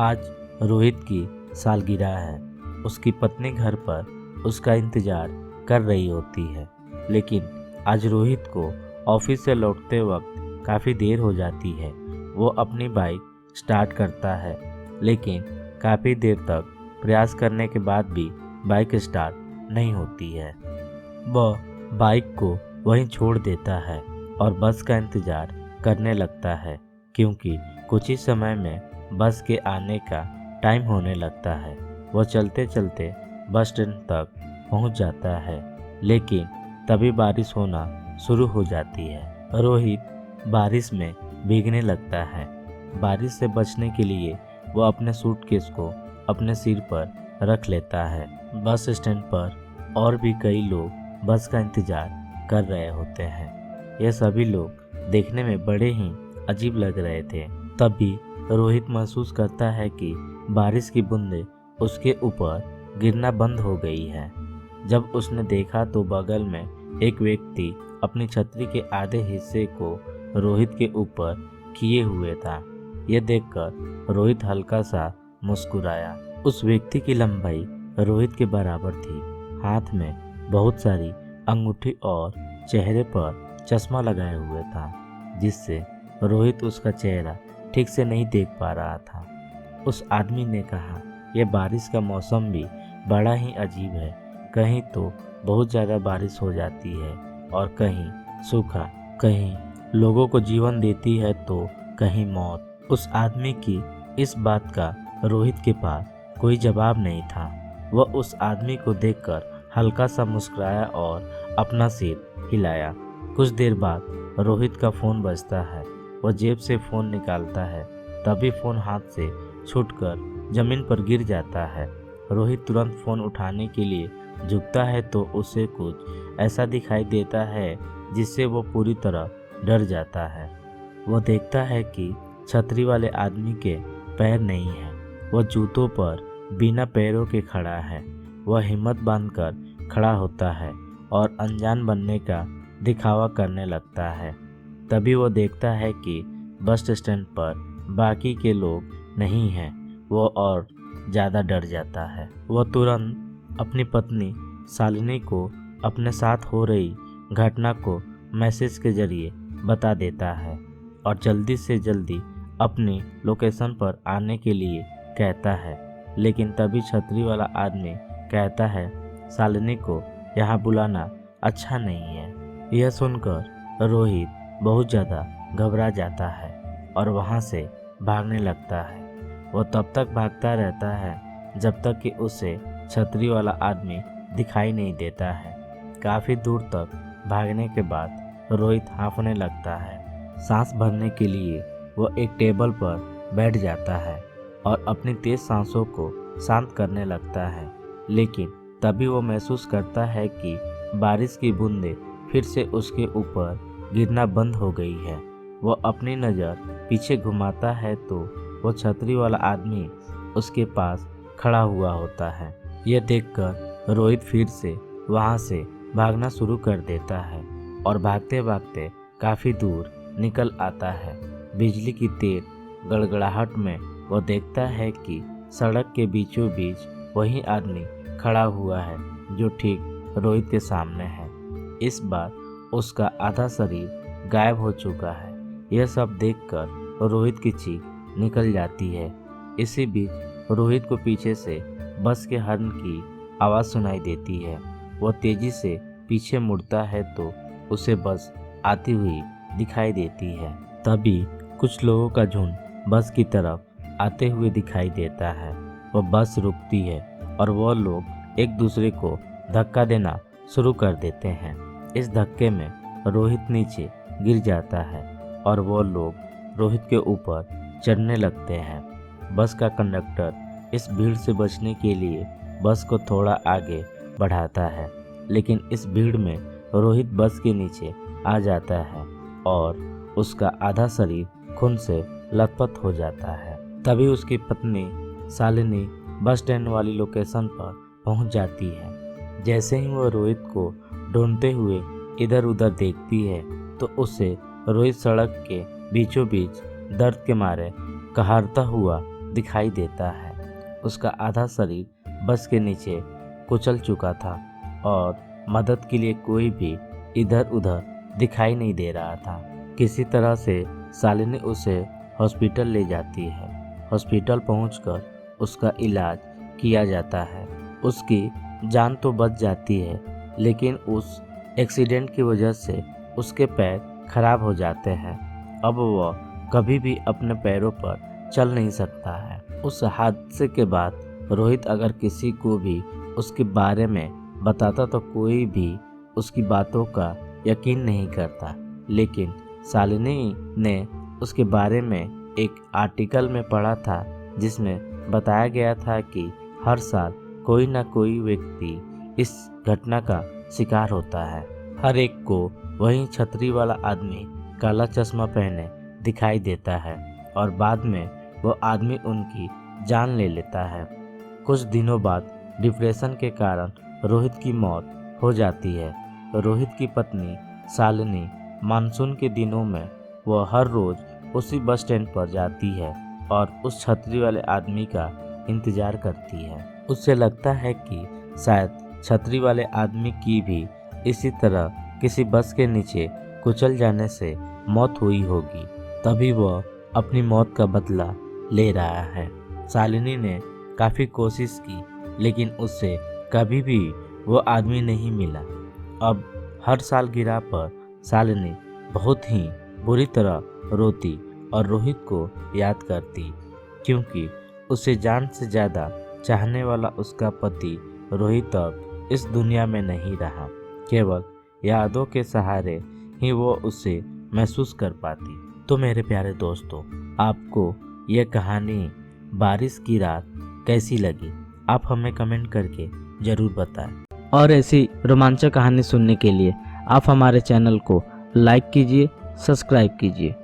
आज रोहित की सालगिरह है। उसकी पत्नी घर पर उसका इंतजार कर रही होती है, लेकिन आज रोहित को ऑफिस से लौटते वक्त काफ़ी देर हो जाती है। वो अपनी बाइक स्टार्ट करता है, लेकिन काफ़ी देर तक प्रयास करने के बाद भी बाइक स्टार्ट नहीं होती है। वह बाइक को वहीं छोड़ देता है और बस का इंतज़ार करने लगता है, क्योंकि कुछ ही समय में बस के आने का टाइम होने लगता है। वह चलते चलते बस स्टैंड तक पहुंच जाता है, लेकिन तभी बारिश होना शुरू हो जाती है। रोहित बारिश में भीगने लगता है। बारिश से बचने के लिए वह अपने सूटकेस को अपने सिर पर रख लेता है। बस स्टैंड पर और भी कई लोग बस का इंतजार कर रहे होते हैं। ये सभी लोग देखने में बड़े ही अजीब लग रहे थे। तभी रोहित महसूस करता है कि बारिश की बूंदें उसके ऊपर गिरना बंद हो गई है। जब उसने देखा तो बगल में एक व्यक्ति अपनी छतरी के आधे हिस्से को रोहित के ऊपर किए हुए था। यह देखकर रोहित हल्का सा मुस्कुराया। उस व्यक्ति की लंबाई रोहित के बराबर थी। हाथ में बहुत सारी अंगूठी और चेहरे पर चश्मा लगाए हुए था, जिससे रोहित उसका चेहरा ठीक से नहीं देख पा रहा था। उस आदमी ने कहा, यह बारिश का मौसम भी बड़ा ही अजीब है। कहीं तो बहुत ज़्यादा बारिश हो जाती है और कहीं सूखा, कहीं लोगों को जीवन देती है तो कहीं मौत। उस आदमी की इस बात का रोहित के पास कोई जवाब नहीं था। वह उस आदमी को देखकर हल्का सा मुस्कुराया और अपना सिर हिलाया। कुछ देर बाद रोहित का फ़ोन बजता है। वह जेब से फ़ोन निकालता है, तभी फ़ोन हाथ से छूटकर ज़मीन पर गिर जाता है। रोहित तुरंत फ़ोन उठाने के लिए झुकता है तो उसे कुछ ऐसा दिखाई देता है जिससे वो पूरी तरह डर जाता है। वह देखता है कि छतरी वाले आदमी के पैर नहीं हैं। वह जूतों पर बिना पैरों के खड़ा है। वह हिम्मत बांधकर खड़ा होता है और अनजान बनने का दिखावा करने लगता है। तभी वो देखता है कि बस स्टैंड पर बाकी के लोग नहीं हैं। वो और ज़्यादा डर जाता है। वह तुरंत अपनी पत्नी शालिनी को अपने साथ हो रही घटना को मैसेज के जरिए बता देता है और जल्दी से जल्दी अपनी लोकेशन पर आने के लिए कहता है। लेकिन तभी छतरी वाला आदमी कहता है, शालिनी को यहाँ बुलाना अच्छा नहीं है। यह सुनकर रोहित बहुत ज़्यादा घबरा जाता है और वहाँ से भागने लगता है। वो तब तक भागता रहता है जब तक कि उसे छतरी वाला आदमी दिखाई नहीं देता है। काफ़ी दूर तक भागने के बाद रोहित हांफने लगता है। सांस भरने के लिए वो एक टेबल पर बैठ जाता है और अपनी तेज सांसों को शांत करने लगता है। लेकिन तभी वो महसूस करता है कि बारिश की बूंदें फिर से उसके ऊपर गिरना बंद हो गई है। वो अपनी नज़र पीछे घुमाता है तो वो छतरी वाला आदमी उसके पास खड़ा हुआ होता है। यह देखकर रोहित फिर से वहाँ से भागना शुरू कर देता है और भागते भागते काफ़ी दूर निकल आता है। बिजली की तेज गड़गड़ाहट में वो देखता है कि सड़क के बीचों बीच वही आदमी खड़ा हुआ है जो ठीक रोहित के सामने है। इस बार उसका आधा शरीर गायब हो चुका है। यह सब देखकर रोहित की चीख निकल जाती है। इसी बीच रोहित को पीछे से बस के हॉर्न की आवाज़ सुनाई देती है। वह तेज़ी से पीछे मुड़ता है तो उसे बस आती हुई दिखाई देती है। तभी कुछ लोगों का झुंड बस की तरफ आते हुए दिखाई देता है। वह बस रुकती है और वह लोग एक दूसरे को धक्का देना शुरू कर देते हैं। इस धक्के में रोहित नीचे गिर जाता है और वो लोग रोहित के ऊपर चढ़ने लगते हैं। बस का कंडक्टर इस भीड़ से बचने के लिए बस को थोड़ा आगे बढ़ाता है, लेकिन इस भीड़ में रोहित बस के नीचे आ जाता है और उसका आधा शरीर खून से लथपथ हो जाता है। तभी उसकी पत्नी शालिनी बस स्टैंड वाली लोकेशन पर पहुंच जाती है। जैसे ही वो रोहित को ढूंढते हुए इधर उधर देखती है तो उसे रोहित सड़क के बीचों बीच दर्द के मारे कहारता हुआ दिखाई देता है। उसका आधा शरीर बस के नीचे कुचल चुका था और मदद के लिए कोई भी इधर उधर दिखाई नहीं दे रहा था। किसी तरह से शालिनी उसे हॉस्पिटल ले जाती है। हॉस्पिटल पहुंचकर उसका इलाज किया जाता है। उसकी जान तो बच जाती है, लेकिन उस एक्सीडेंट की वजह से उसके पैर खराब हो जाते हैं। अब वह कभी भी अपने पैरों पर चल नहीं सकता है। उस हादसे के बाद रोहित अगर किसी को भी उसके बारे में बताता तो कोई भी उसकी बातों का यकीन नहीं करता। लेकिन शालिनी ने उसके बारे में एक आर्टिकल में पढ़ा था, जिसमें बताया गया था कि हर साल कोई ना कोई व्यक्ति इस घटना का शिकार होता है। हर एक को वही छतरी वाला आदमी काला चश्मा पहने दिखाई देता है और बाद में वो आदमी उनकी जान ले लेता है। कुछ दिनों बाद डिप्रेशन के कारण रोहित की मौत हो जाती है। रोहित की पत्नी शालिनी मानसून के दिनों में वह हर रोज उसी बस स्टैंड पर जाती है और उस छतरी वाले आदमी का इंतजार करती है। उससे लगता है कि शायद छतरी वाले आदमी की भी इसी तरह किसी बस के नीचे कुचल जाने से मौत हुई होगी, तभी वह अपनी मौत का बदला ले रहा है। शालिनी ने काफ़ी कोशिश की, लेकिन उससे कभी भी वो आदमी नहीं मिला। अब हर सालगिरह पर शालिनी बहुत ही बुरी तरह रोती और रोहित को याद करती, क्योंकि उसे जान से ज़्यादा चाहने वाला उसका पति रोहित अब इस दुनिया में नहीं रहा। केवल यादों के सहारे ही वो उसे महसूस कर पाती। तो मेरे प्यारे दोस्तों, आपको यह कहानी बारिश की रात कैसी लगी? आप हमें कमेंट करके ज़रूर बताएं। और ऐसी रोमांचक कहानी सुनने के लिए आप हमारे चैनल को लाइक कीजिए, सब्सक्राइब कीजिए।